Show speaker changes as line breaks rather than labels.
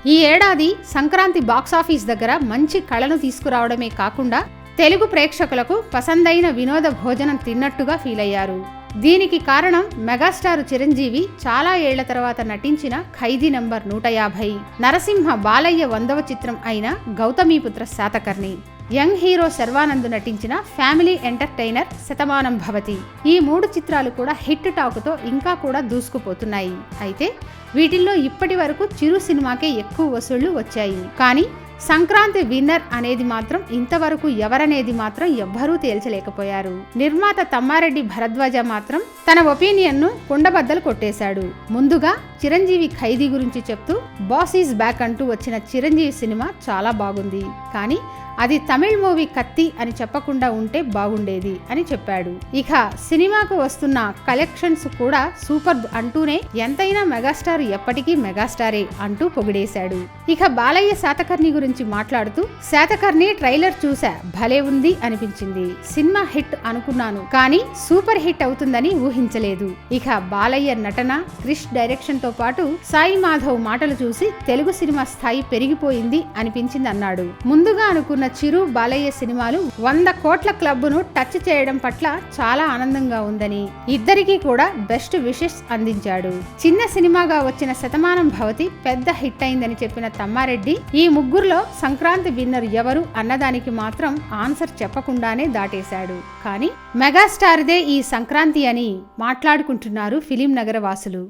ఈ ఏడాది సంక్రాంతి బాక్సాఫీస్ దగ్గర మంచి కళను తీసుకురావడమే కాకుండా తెలుగు ప్రేక్షకులకు పసందైన వినోద భోజనం తిన్నట్టుగా ఫీల్ అయ్యారు. దీనికి కారణం మెగాస్టార్ చిరంజీవి చాలా ఏళ్ల తర్వాత నటించిన ఖైదీ నంబర్ 150, నరసింహ బాలయ్య 100వ చిత్రం అయిన గౌతమీపుత్ర శాతకర్ణి, యంగ్ హీరో శర్వానంద్ నటించిన ఫ్యామిలీ ఎంటర్టైనర్ శతమానం భవతి. ఈ 3 చిత్రాలు కూడా హిట్ టాకుతో ఇంకా కూడా దూసుకుపోతున్నాయి. అయితే వీటిల్లో ఇప్పటి వరకు చిరు సినిమాకే ఎక్కువ వసూళ్లు వచ్చాయి. కానీ సంక్రాంతి విన్నర్ అనేది మాత్రం ఇంతవరకు ఎవరనేది మాత్రం ఎవ్వరూ తేల్చలేకపోయారు. నిర్మాత తమ్మారెడ్డి భరద్వాజ మాత్రం తన ఒపీనియన్ను కుండబద్దలు కొట్టేశాడు. ముందుగా చిరంజీవి ఖైదీ గురించి చెప్తూ బాస్ ఈజ్ బ్యాక్ అంటూ వచ్చిన చిరంజీవి సినిమా చాలా బాగుంది, కానీ అది తమిళ్ మూవీ కత్తి అని చెప్పకుండా ఉంటే బాగుండేది అని చెప్పాడు. ఇక సినిమాకు వస్తున్న కలెక్షన్స్ కూడా సూపర్ అంటూనే ఎంతైనా మెగాస్టార్ ఎప్పటికీ మెగాస్టారే అంటూ పొగిడేశాడు. ఇక బాలయ్య శాతకర్ణి గురించి మాట్లాడుతూ, శాతకర్ణి ట్రైలర్ చూసా, భలే ఉంది అనిపించింది. సినిమా హిట్ అనుకున్నాను, కానీ సూపర్ హిట్ అవుతుందని ఊహించలేదు. ఇక బాలయ్య నటన, క్రిష్ డైరెక్షన్ తో పాటు సాయి మాధవ్ మాటలు చూసి తెలుగు సినిమా స్థాయి పెరిగిపోయింది అనిపించింది అన్నాడు. ముందుగా అనుకున్న చిరు బాలయ్య సినిమాలు 100 కోట్ల క్లబ్ను టచ్ చేయడం పట్ల చాలా ఆనందంగా ఉందని, ఇద్దరికీ కూడా బెస్ట్ విషెస్ అందించాడు. చిన్న సినిమాగా వచ్చిన శతమానం భవతి పెద్ద హిట్ అయిందని చెప్పిన తమ్మారెడ్డి ఈ ముగ్గురులో సంక్రాంతి విన్నర్ ఎవరు అన్నదానికి మాత్రం ఆన్సర్ చెప్పకుండానే దాటేశాడు. కానీ మెగాస్టార్దే ఈ సంక్రాంతి అని మాట్లాడుకుంటున్నారు ఫిలిం నగర వాసులు.